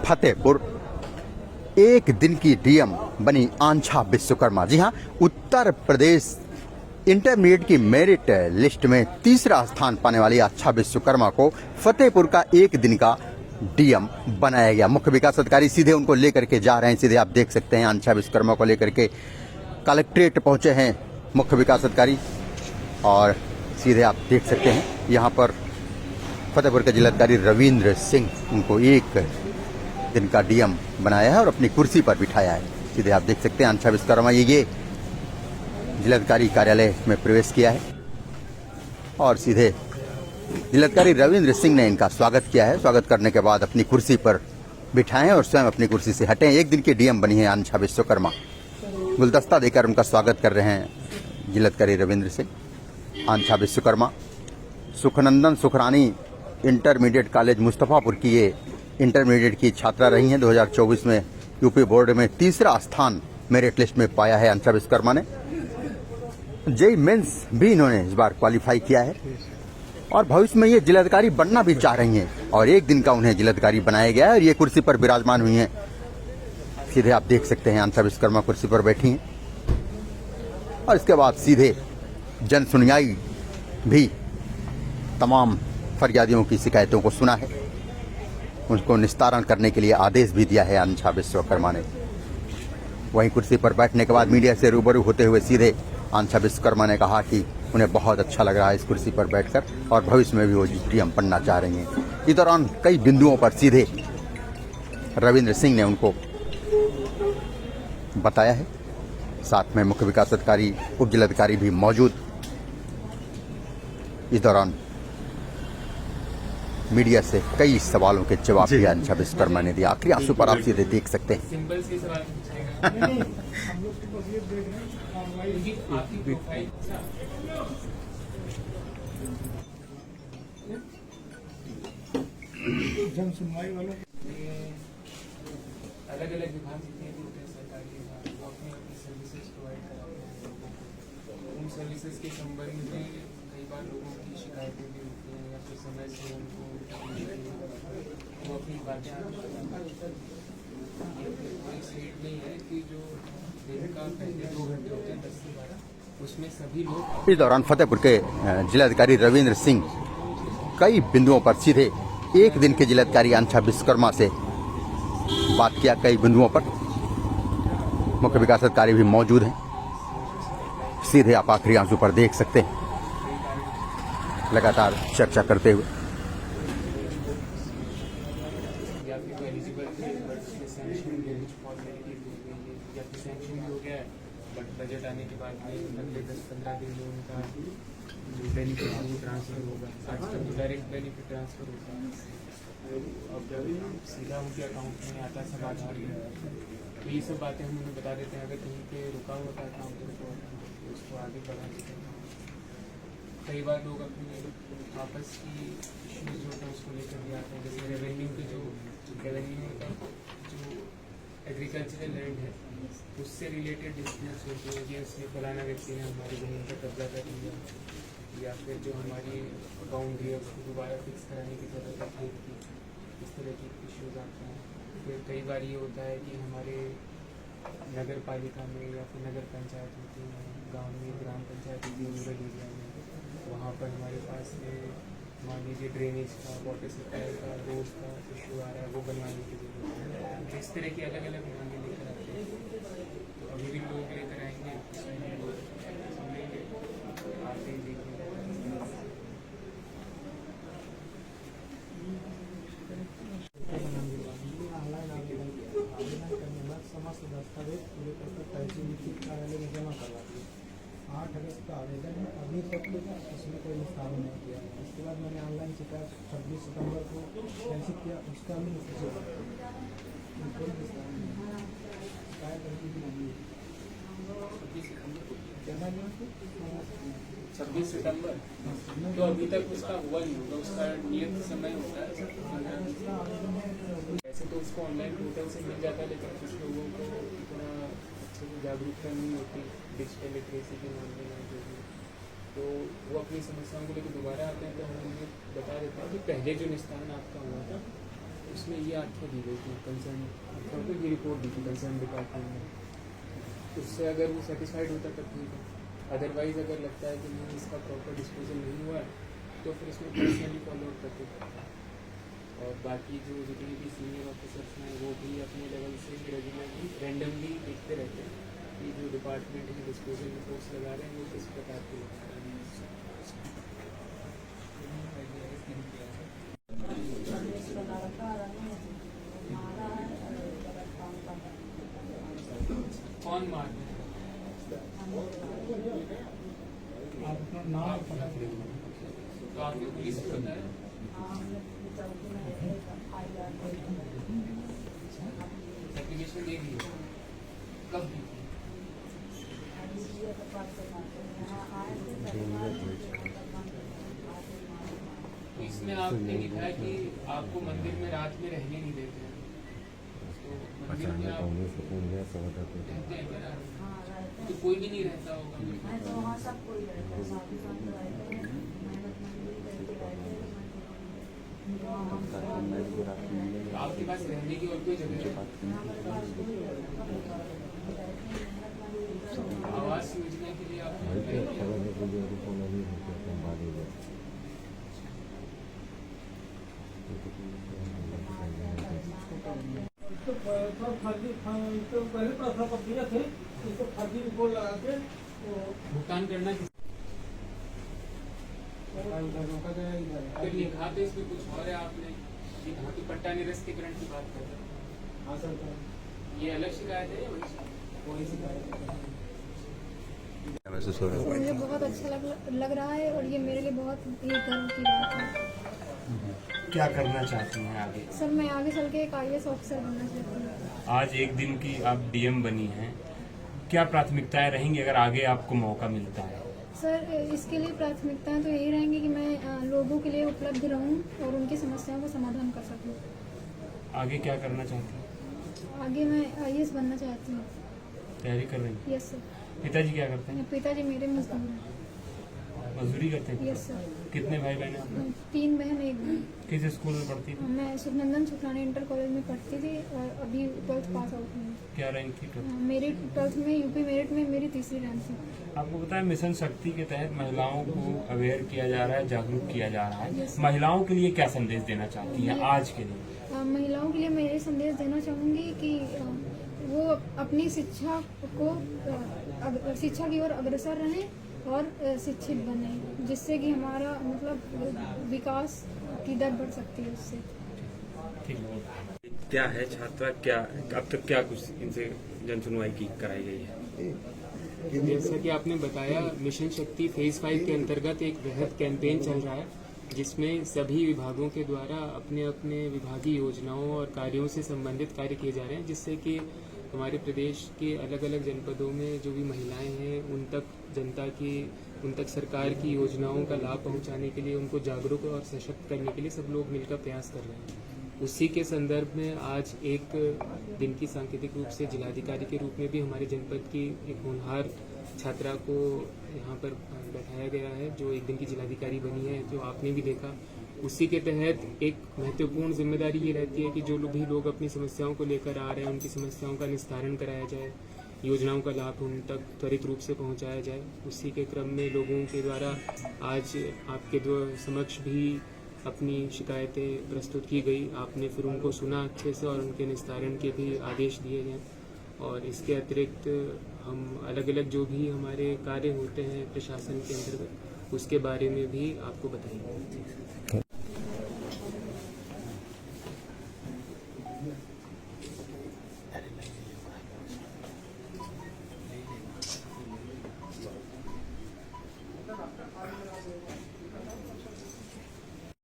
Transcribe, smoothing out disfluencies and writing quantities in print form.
फतेहपुर एक दिन की डीएम बनी आंछा विश्वकर्मा। जी हां, उत्तर प्रदेश इंटरमीडिएट की मेरिट लिस्ट में तीसरा स्थान पाने वाली आंछा विश्वकर्मा को फतेहपुर का एक दिन का डीएम बनाया गया। मुख्य विकास अधिकारी सीधे उनको लेकर के जा रहे हैं। सीधे आप देख सकते हैं आंछा विश्वकर्मा को लेकर के कलेक्ट्रेट पहुंचे हैं मुख्य विकास अधिकारी, और सीधे आप देख सकते हैं यहाँ पर फतेहपुर के जिलाधिकारी रविंद्र सिंह उनको एक दिन का डीएम बनाया है और अपनी कुर्सी पर बिठाया है। सीधे आप देख सकते हैं आंछा विश्वकर्मा ये जिलाधिकारी कार्यालय में प्रवेश किया है और सीधे जिलाधिकारी रविंद्र सिंह ने इनका स्वागत किया है। स्वागत करने के बाद अपनी कुर्सी पर बिठाएं और स्वयं अपनी कुर्सी से हटें। एक दिन की डीएम बनी है आंछा विश्वकर्मा। गुलदस्ता देकर उनका स्वागत कर रहे हैं जिलाधिकारी रविंद्र सिंह। आंछा विश्वकर्मा सुखनंदन सुखरानी इंटरमीडिएट कॉलेज मुस्तफापुर की ये इंटरमीडिएट की छात्रा रही हैं। 2024 में यूपी बोर्ड में तीसरा स्थान मेरिट लिस्ट में पाया है आंछा विश्वकर्मा ने। जेई मेंस भी इन्होंने इस बार क्वालिफाई किया है और भविष्य में ये जिलाधिकारी बनना भी चाह रही हैं और एक दिन का उन्हें जिलाधिकारी बनाया गया है और ये कुर्सी पर विराजमान हुई हैं। सीधे आप देख सकते हैं आंछा विश्वकर्मा कुर्सी पर बैठी हैं और इसके बाद सीधे जन सुनवाई भी तमाम फरियादियों की शिकायतों को सुना है, उनको निस्तारण करने के लिए आदेश भी दिया है आंछा विश्वकर्मा ने। वहीं कुर्सी पर बैठने के बाद मीडिया से रूबरू होते हुए सीधे आंछा विश्वकर्मा ने कहा कि उन्हें बहुत अच्छा लग रहा है इस कुर्सी पर बैठकर और भविष्य में भी वो डीएम बनना चाह रही हैं। इस दौरान कई बिंदुओं पर सीधे रविंद्र सिंह ने उनको बताया है। साथ में मुख्य विकास अधिकारी उप जिलाधिकारी भी मौजूद। इस दौरान मीडिया से कई सवालों के जवाब भी आंछा विश्वकर्मा ने दिया। आखिरी आंसू पर आप सीधे देख सकते हैं। जन सुनवाई वालों अलग अलग विभाग जितने भी होते हैं सरकारी विभाग, वो अपनी अपनी सर्विसेज प्रोवाइड कराते हैं लोगों को। उन सर्विसेज के संबंध में कई बार लोगों की शिकायतें भी होती हैं या फिर समय से उनको वो अपनी बातें कोई सेट नहीं है कि जो दिन का पहले 2 घंटे होते हैं 10 से 12, उसमें सभी लोग। इस दौरान फतेहपुर के जिलाधिकारी रविंद्र सिंह कई बिंदुओं पर सीधे एक दिन के जिलाधिकारी आंछा विश्वकर्मा से बात किया। कई बिंदुओं पर मुख्य विकास अधिकारी भी मौजूद हैं। सीधे आप आखिरी आंसू पर देख सकते हैं लगातार चर्चा करते हुए। या फिर वो एलिजिबल थे बट सैंक्शन फॉर्मेलिटी या फिर सैंक्शन भी हो गया है बट बजट आने के बाद में अगले 10-15 दिन में उनका जो बेनिफिट है वो ट्रांसफर होगा। आजकल तो डायरेक्ट बेनिफिट ट्रांसफर होता है और सीधा उनके अकाउंट में आता सब आधार है। तो ये सब बातें हम उन्हें बता देते हैं। अगर कहीं पे रुका हुआ था अकाउंट तो उसको आगे बढ़ा देते हैं। कई बार लोग अपनी आपस की इश्यूज जो होता है उसको लेकर भी आते हैं। जैसे रेवेन्यू का जो एग्रीकल्चरल लैंड है उससे रिलेटेड डिस्प्यूट्स होते हैं कि उसने फलाना व्यक्ति ने हमारी ज़मीन पर कब्जा कर लिया या फिर जो हमारी बाउंड्री है उसको दोबारा फिक्स कराने की ज़रूरत है खेत की। इस तरह के इश्यूज आते हैं। फिर कई बार ये होता है कि हमारे नगर पालिका में या फिर नगर पंचायत होती है, गाँव में ग्राम पंचायत होती है, रूरल एरिया में, वहाँ पर हमारे पास में मान लीजिए ड्रेनेज का, वाटर सप्लाई का, रोड का इशू आ रहा है, वो बनवाने की जरूरत है। तो इस तरह की अलग अलग मांगे लेकर आते हैं। तो अभी भी लोग लेकर आएंगे, उसमें सुनेंगे, आते ही देखेंगे। ऑनलाइन आवेदन करने के बाद समस्त दस्तावेज पूरे करके तहसील कार्यालय में जमा करवाती है। 8 अगस्त का आवेदन है, अभी तक उसमें कोई निस्तारण नहीं किया। इसके बाद मैंने ऑनलाइन शिकायत 26 सितंबर को कैंसिल किया, उसका भी जमा नहीं 26 सितंबर तो अभी तक उसका हुआ नहीं होगा। उसका नियत समय होता है। वैसे तो उसको ऑनलाइन पोर्टल से मिल जाता है लेकिन कुछ लोगों को इतना अच्छे से जागरूकता नहीं होती डिजिटल लिटरेसी के मामले में जो भी, तो वो अपनी समस्याओं को लेकर दोबारा आते हैं। तो हम उन्हें बता देते हैं कि पहले जो निस्तारण आपका हुआ था उसमें ये आख्या दी गई थी कंसर्न अथॉरिटी की रिपोर्ट दी थी कंसर्न डिपार्टमेंट ने। उससे अगर वो सेटिस्फाइड होता तब ठीक है, अदरवाइज अगर लगता है कि नहीं इसका प्रॉपर डिस्पोजल नहीं हुआ है तो फिर इसमें पर्सनली फॉलो अप करते हैं। और बाकी जो जितने भी सीनियर ऑफिसर्स हैं वो भी अपने लेवल से रेगुलरली रैंडमली देखते रहते हैं कि जो डिपार्टमेंट है डिस्पोजल रिपोर्ट्स लगा रहे हैं वो किस प्रकार के लगा रहे हैं। कौन मार रहा है? आप अपना नाम पता करेंगे। तो आपने पुलिस को बताया? एप्लीकेशन दे दी? कब दी? तो इसमें आपने लिखा है कि आपको मंदिर में रात में रहने नहीं देते हैं। तो मंदिर में आप रहते हैं क्या? तो कोई भी नहीं रहता होगा। सब कोई रहता है, साधु संत रहते हैं, मेहनत मजदूरी करके रहते हैं। तो आपके पास रहने की और कोई जगह है? आवास योजना के लिए तो पहले प्रथा प्रक्रिया थे, इसको फर्जी रिपोर्ट लगा के भुगतान करना रोका गया इधर। अगर लिखा तो इसमें कुछ और है। आपने ये धातु पट्टा निरस्तीकरण की बात कर रहे हैं। हाँ सर, ये अलग शिकायत है या वही वही शिकायत है। महसूस हो रहा है? मुझे बहुत अच्छा लग रहा है और ये मेरे लिए बहुत ही गर्व की बात है। क्या करना चाहती हैं आगे? सर मैं आगे चल के एक IAS ऑफिसर बनना चाहती हूँ। आज एक दिन की आप DM बनी हैं, क्या प्राथमिकताएं रहेंगी अगर आगे आपको मौका मिलता है? सर इसके लिए प्राथमिकताएं तो यही रहेंगी कि मैं लोगों के लिए उपलब्ध रहूं और उनकी समस्याओं का समाधान कर सकूं। आगे क्या करना चाहती हैं? आगे मैं IAS बनना चाहती हूँ। तैयारी कर रही हैं? Yes sir. पिताजी क्या करते हैं? पिताजी मेरे मजदूर हैं। मजदूरी करते हैं? Yes sir. कितने भाई बहन हैं आपके? 3 बहन 1 भाई। किस स्कूल में पढ़ती थी? मैं सुखनंदन सुखरानी इंटर कॉलेज में पढ़ती थी और अभी 12th पास आउट हुई। क्या रैंक थी? मेरी 12th में UP मेरिट में मेरी 3री रैंक थी। आपको पता है मिशन शक्ति के तहत महिलाओं को अवेयर किया जा रहा है, जागरूक किया जा रहा है। Yes. महिलाओं के लिए क्या संदेश देना चाहती हैं आज के दिन? महिलाओं के लिए मैं ये संदेश देना चाहूँगी कि वो अपनी शिक्षा की ओर अग्रसर रहें और शिक्षित बने, जिससे कि हमारा मतलब विकास की दर बढ़ सकती है उससे। ठीक है। क्या है छात्रा, क्या अब तक क्या कुछ इनसे जन सुनवाई की कराई गई है? जैसा कि आपने बताया, मिशन शक्ति फेज 5 के अंतर्गत एक वृहद कैंपेन चल रहा है जिसमें सभी विभागों के द्वारा अपने अपने विभागीय योजनाओं और कार्यों से संबंधित कार्य किए जा रहे हैं, जिससे कि हमारे प्रदेश के अलग अलग जनपदों में जो भी महिलाएं हैं उन तक सरकार की योजनाओं का लाभ पहुंचाने के लिए, उनको जागरूक और सशक्त करने के लिए सब लोग मिलकर प्रयास कर रहे हैं। उसी के संदर्भ में आज एक दिन की सांकेतिक रूप से जिलाधिकारी के रूप में भी हमारे जनपद की एक होनहार छात्रा को यहाँ पर बैठाया गया है, जो एक दिन की जिलाधिकारी बनी है, जो आपने भी देखा। उसी के तहत एक महत्वपूर्ण जिम्मेदारी ये रहती है कि जो भी लोग अपनी समस्याओं को लेकर आ रहे हैं उनकी समस्याओं का निस्तारण कराया जाए, योजनाओं का लाभ उन तक त्वरित रूप से पहुंचाया जाए। उसी के क्रम में लोगों के द्वारा आज आपके समक्ष भी अपनी शिकायतें प्रस्तुत की गई। आपने फिर उनको सुना अच्छे से और उनके निस्तारण के भी आदेश दिए गए। और इसके अतिरिक्त हम अलग अलग जो भी हमारे कार्य होते हैं प्रशासन के अंतर्गत, उसके बारे में भी आपको बताएंगे।